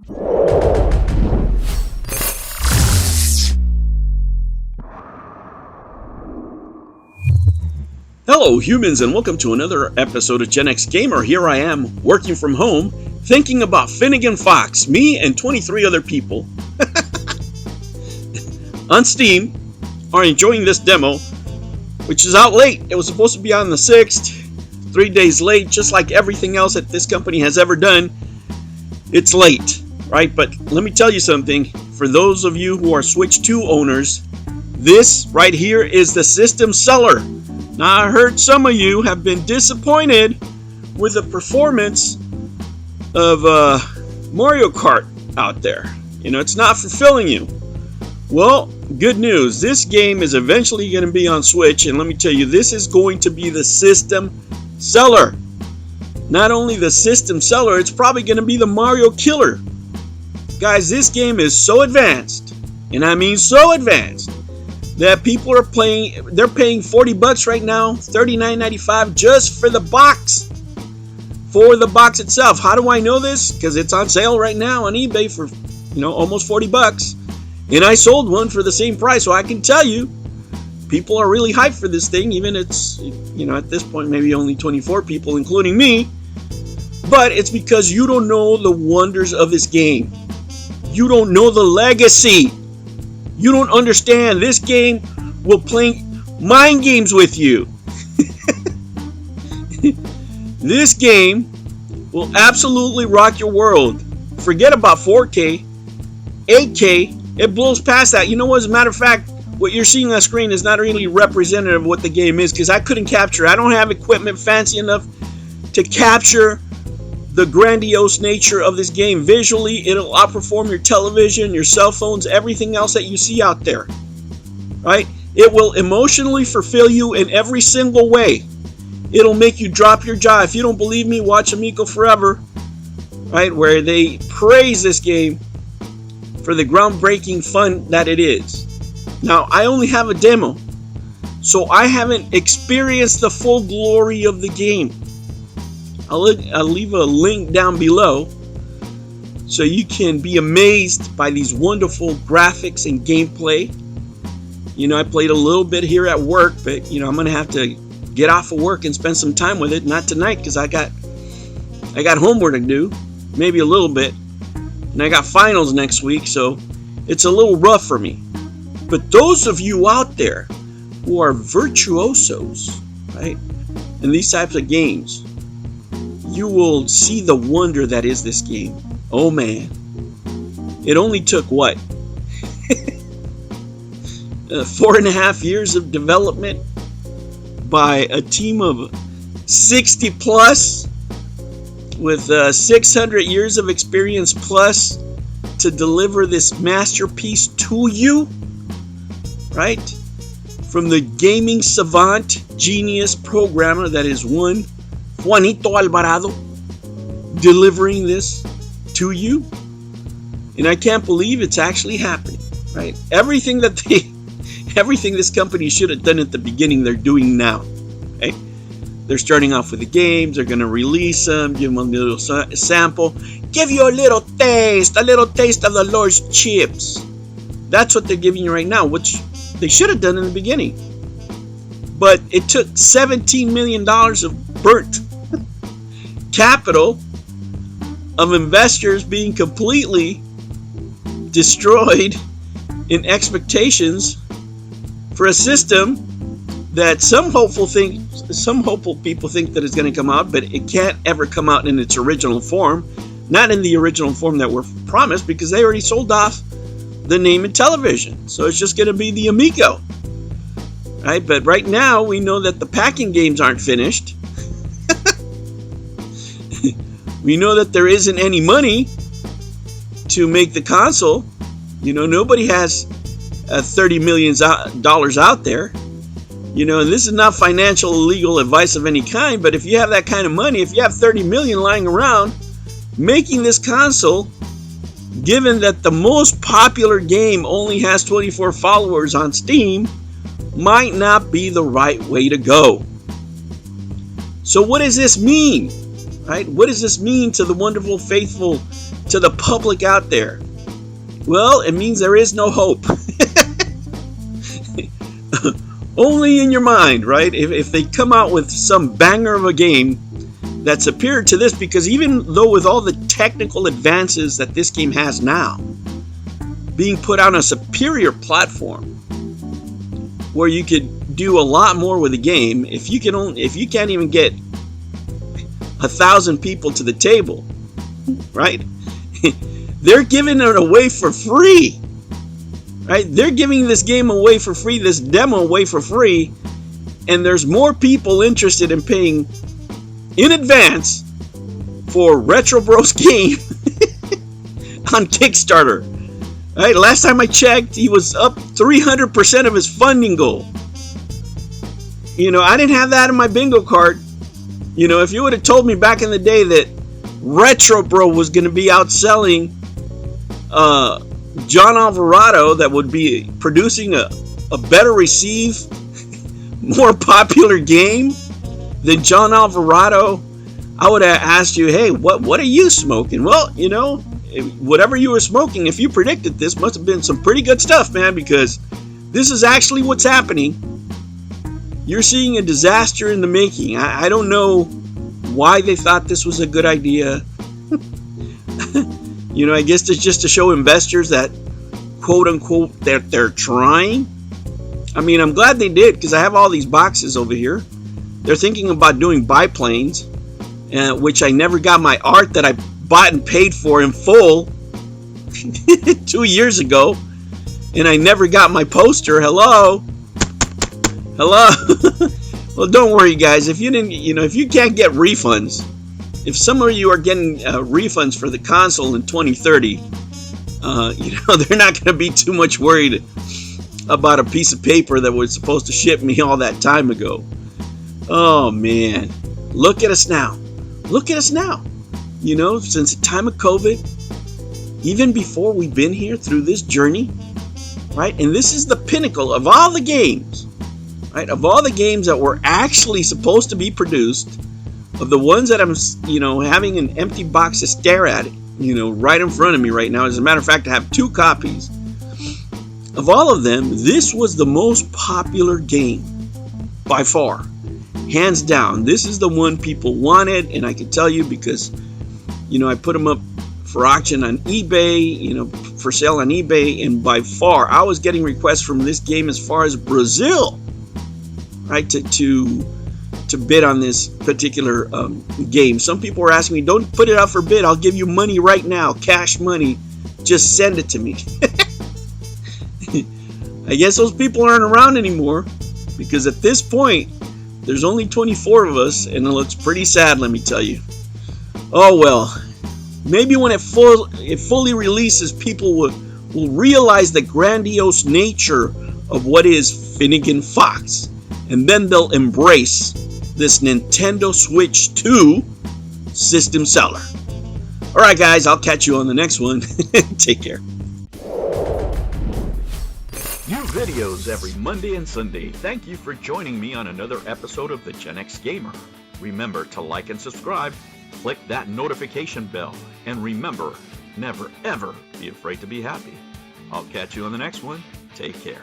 Hello humans, and welcome to another episode of Gen X Gamer. Here I am, working from home, thinking about Finnigan Fox, me and 23 other people on Steam are enjoying this demo, which is out late. It was supposed to be on the 6th, 3 days late, just like everything else that this company has ever done. It's late, right? But let me tell you something. For those of you who are Switch 2 owners, this right here is the system seller. Now, I heard some of you have been disappointed with the performance of Mario Kart out there. You know, it's not fulfilling you. Well, good news. This game is eventually going to be on Switch, and let me tell you, this is going to be the system seller. Not only the system seller, it's probably going to be the Mario killer. Guys, this game is so advanced, and I mean so advanced, that people are playing. They're paying $40 right now, $39.95 just for the box. For the box itself. How do I know this? Because it's on sale right now on eBay for, almost $40. And I sold one for the same price, so I can tell you, people are really hyped for this thing. Even it's, at this point, maybe only 24 people, including me. But it's because you don't know the wonders of this game. You don't know the legacy. You don't understand. This game will play mind games with you. This game will absolutely rock your world. Forget about 4K, 8K. It blows past that. You know what? As a matter of fact, what you're seeing on screen is not really representative of what the game is, because I couldn't capture. I don't have equipment fancy enough to capture the grandiose nature of this game. Visually, it'll outperform your television, your cell phones, everything else that you see out there. Right? It will emotionally fulfill you in every single way. It'll make you drop your jaw. If you don't believe me, watch Amico Forever, right, where they praise this game for the groundbreaking fun that it is. Now, I only have a demo, so I haven't experienced the full glory of the game. I'll leave a link down below so you can be amazed by these wonderful graphics and gameplay. I played a little bit here at work, but I'm going to have to get off of work and spend some time with it. Not tonight, because I got homework to do, maybe a little bit, and I got finals next week, so it's a little rough for me. But those of you out there who are virtuosos, right, in these types of games, you will see the wonder that is this game. Oh man. It only took what? 4.5 years of development by a team of 60 plus with 600 years of experience plus to deliver this masterpiece to you, right? From the gaming savant, genius programmer that is one Juanito Alvarado, delivering this to you. And I can't believe it's actually happening, right? Everything this company should have done at the beginning, they're doing now, okay? They're starting off with the games. They're going to release them, give them a little sample, give you a little taste of the Lord's chips. That's what they're giving you right now, which they should have done in the beginning. But it took $17 million of burnt capital of investors being completely destroyed in expectations for a system that some hopeful people think that it's going to come out, but it can't ever come out in its original form. Not in the original form that we're promised, because they already sold off the name in television. So it's just going to be the Amico, right? But right now we know that the packing games aren't finished. We know that there isn't any money to make the console. Nobody has $30 million out there. And this is not financial or legal advice of any kind, but if you have that kind of money, if you have 30 million lying around, making this console, given that the most popular game only has 24 followers on Steam, might not be the right way to go. So what does this mean? Right? What does this mean to the wonderful, faithful to the public out there? Well, it means there is no hope. Only in your mind, right? If they come out with some banger of a game that's superior to this, because even though with all the technical advances that this game has now, being put on a superior platform where you could do a lot more with the game, if you can't even get 1,000 people to the table, right? They're giving it away for free, right? They're giving this game away for free, this demo away for free, and there's more people interested in paying in advance for Retro Bros game on Kickstarter. Right? Last time I checked, he was up 300% of his funding goal. You know, I didn't have that in my bingo card. You know, if you would have told me back in the day that Retro Bro was going to be outselling John Alvarado, that would be producing a better received, more popular game than John Alvarado, I would have asked you, hey, what are you smoking? Well, you know, whatever you were smoking, if you predicted this, must have been some pretty good stuff, man, because this is actually what's happening. You're seeing a disaster in the making. I don't know why they thought this was a good idea. You know, I guess it's just to show investors that, quote unquote, they're trying. I mean, I'm glad they did, because I have all these boxes over here. They're thinking about doing biplanes, which I never got my art that I bought and paid for in full 2 years ago, and I never got my poster. Hello. Well, don't worry, guys. If you can't get refunds, if some of you are getting refunds for the console in 2030, they're not going to be too much worried about a piece of paper that was supposed to ship me all that time ago. Oh man, look at us now. You know, since the time of COVID, even before we've been here through this journey, right? And this is the pinnacle of all the games, right? Of all the games that were actually supposed to be produced, of the ones that I'm, having an empty box to stare at, right in front of me right now. As a matter of fact, I have 2 copies. Of all of them, this was the most popular game by far. Hands down, this is the one people wanted, and I can tell you because, I put them up for auction on eBay, for sale on eBay, and by far, I was getting requests from this game as far as Brazil, right, to bid on this particular game. Some people were asking me, don't put it up for bid, I'll give you money right now, cash money, just send it to me. I guess those people aren't around anymore, because at this point, there's only 24 of us, and it looks pretty sad, let me tell you. Oh well, maybe when it fully releases, people will realize the grandiose nature of what is Finnigan Fox, and then they'll embrace this Nintendo Switch 2 system seller. Alright guys, I'll catch you on the next one. Take care. New videos every Monday and Sunday. Thank you for joining me on another episode of the Gen X Gamer. Remember to like and subscribe, click that notification bell, and remember, never ever be afraid to be happy. I'll catch you on the next one. Take care.